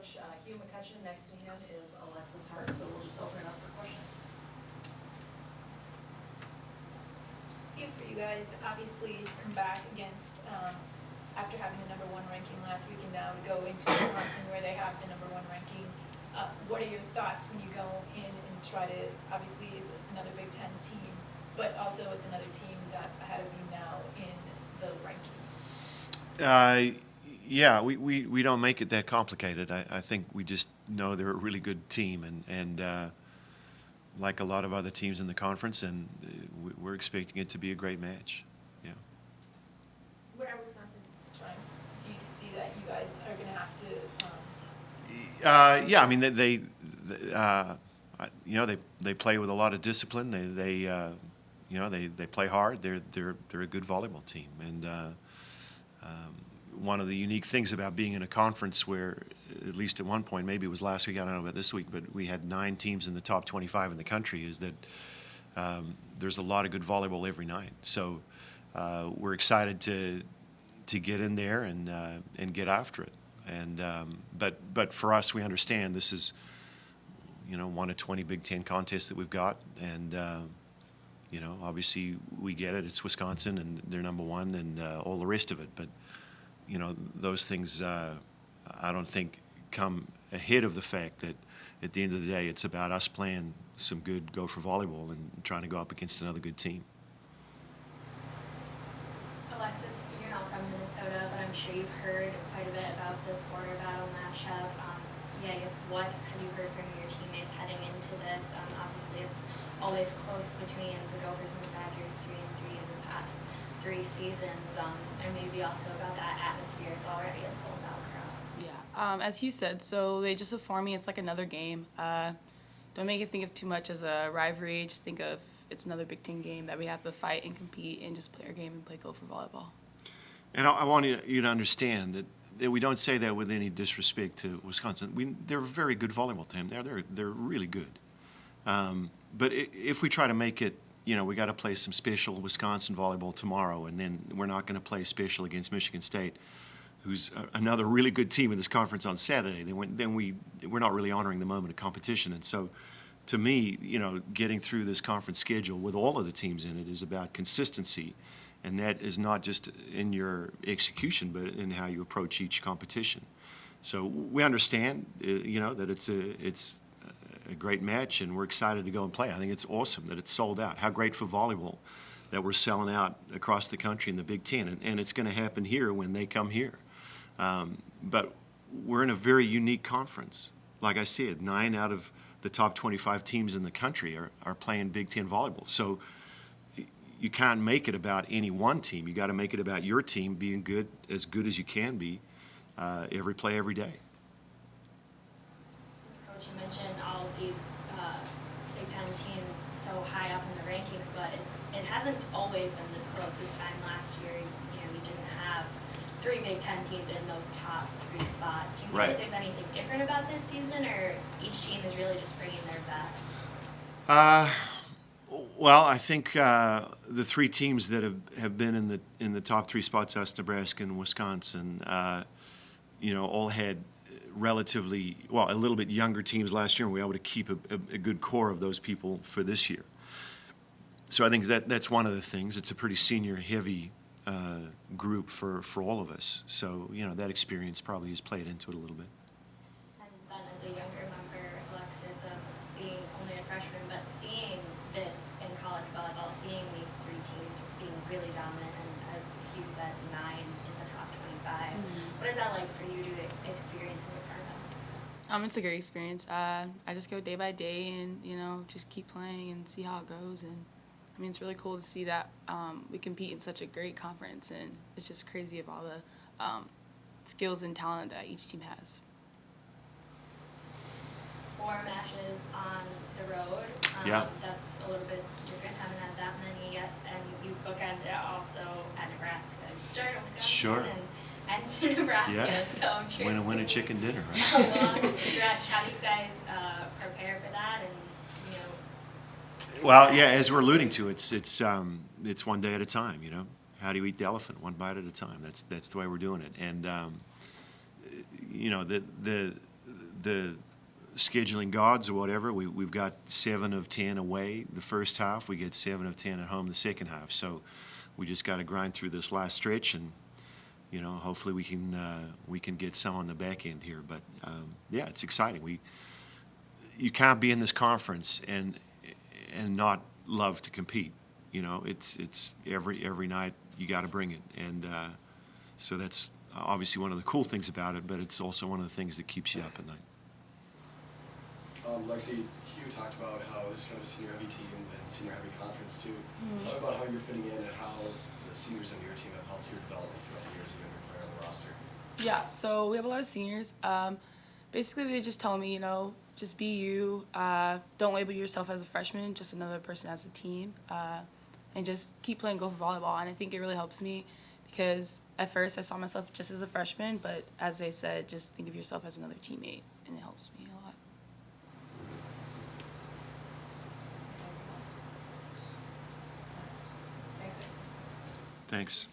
coach Hugh McCutcheon. Next to him is Alexis Hart, so we'll just open it up for questions. For you guys, obviously, to come back against, after having the #1 ranking last week and now to go into Wisconsin where they have the #1 ranking, what are your thoughts when you go in and try to, obviously it's another Big Ten team, but also it's another team that's ahead of you now in the rankings? Yeah, we don't make it that complicated. I think we just know they're a really good team, and like a lot of other teams in the conference, and we're expecting it to be a great match. Yeah. What are Wisconsin's strengths? Do you see that you guys are going to have to? Yeah, I mean they play with a lot of discipline. They play hard. They're a good volleyball team, and one of the unique things about being in a conference where, at least at one point, maybe it was last week, I don't know about this week, but we had 9 teams in the top 25 in the country, is that there's a lot of good volleyball every night. So we're excited to get in there and get after it. And but for us, we understand this is one of 20 Big Ten contests that we've got, and obviously we get it. It's Wisconsin, and they're #1, and all the rest of it. But those things I don't think come ahead of the fact that at the end of the day, it's about us playing some good Gopher volleyball and trying to go up against another good team. Alexis, you're not from Minnesota, but I'm sure you've heard quite a bit about this border battle matchup. I guess what have you heard from your teammates heading into this? Obviously, it's always close between the Gophers and the Badgers, 3-3 in the past 3 seasons, and maybe also about that atmosphere. It's already a sold-out crowd. Yeah, as Hugh said, so they just inform me it's like another game. Don't make it think of too much as a rivalry. Just think of it's another Big Ten game that we have to fight and compete and just play our game and play Gopher volleyball. And I want you to understand that we don't say that with any disrespect to Wisconsin. They're a very good volleyball team. They're really good. But if we try to make it, we got to play some special Wisconsin volleyball tomorrow, and then we're not going to play special against Michigan State, who's another really good team in this conference on Saturday. Then we're not really honoring the moment of competition. And so, to me, getting through this conference schedule with all of the teams in it is about consistency, and that is not just in your execution, but in how you approach each competition. So we understand, that it's a great match, and we're excited to go and play. I think it's awesome that it's sold out. How great for volleyball that we're selling out across the country in the Big Ten, and it's going to happen here when they come here. But we're in a very unique conference. Like I said, 9 out of the top 25 teams in the country are playing Big Ten volleyball. So you can't make it about any one team. You got to make it about your team being good as you can be every play, every day. Coach, you mentioned all of these Big Ten teams so high up in the rankings, but it hasn't always been this close. This time last year, you didn't have 3 Big Ten teams in those top 3 spots. Do you think that there's anything different about this season, or each team is really just bringing their best? Well, I think the 3 teams that have been in the top 3 spots, us, Nebraska, and Wisconsin, all had relatively, a little bit younger teams last year, and we were able to keep a good core of those people for this year. So I think that's one of the things. It's a pretty senior-heavy group for all of us. So, that experience probably has played into it a little bit. And then as a younger member, Alexis, being only a freshman, but seeing this in college volleyball, seeing these 3 teams being really dominant, and as Hugh said, 9 in the top 25. What is that like for you to experience and be part of? It's a great experience. I just go day by day and, just keep playing and see how it goes. And, it's really cool to see that we compete in such a great conference, and it's just crazy of all the skills and talent that each team has. 4 matches on the road. Yeah. That's a little bit different. Haven't had that many yet. And you bookend it also at Nebraska. You start at Wisconsin Sure. and to Nebraska. Yeah. So I'm sure Win a chicken dinner, right? a long stretch. How do you guys prepare for that? And Well, yeah, as we're alluding to, it's one day at a time. How do you eat the elephant? One bite at a time. That's the way we're doing it. And the scheduling gods or whatever, we've got 7 of 10 away the first half. We get 7 of 10 at home the second half. So we just got to grind through this last stretch, and hopefully we can get some on the back end here. But yeah, it's exciting. You can't be in this conference and not love to compete. It's every night you got to bring it, and so that's obviously one of the cool things about it. But it's also one of the things that keeps you up at night. Lexi, Hugh talked about how this is kind of a senior-heavy team and senior-heavy conference too. Talk about how you're fitting in and how the seniors on your team have helped your development throughout the years of younger player on the roster. Yeah, so we have a lot of seniors. Basically, they just tell me, just be you. Don't label yourself as a freshman, just another person as a team. And just keep playing Gopher Volleyball. And I think it really helps me because at first I saw myself just as a freshman, but as they said, just think of yourself as another teammate, and it helps me a lot. Thanks, guys. Thanks.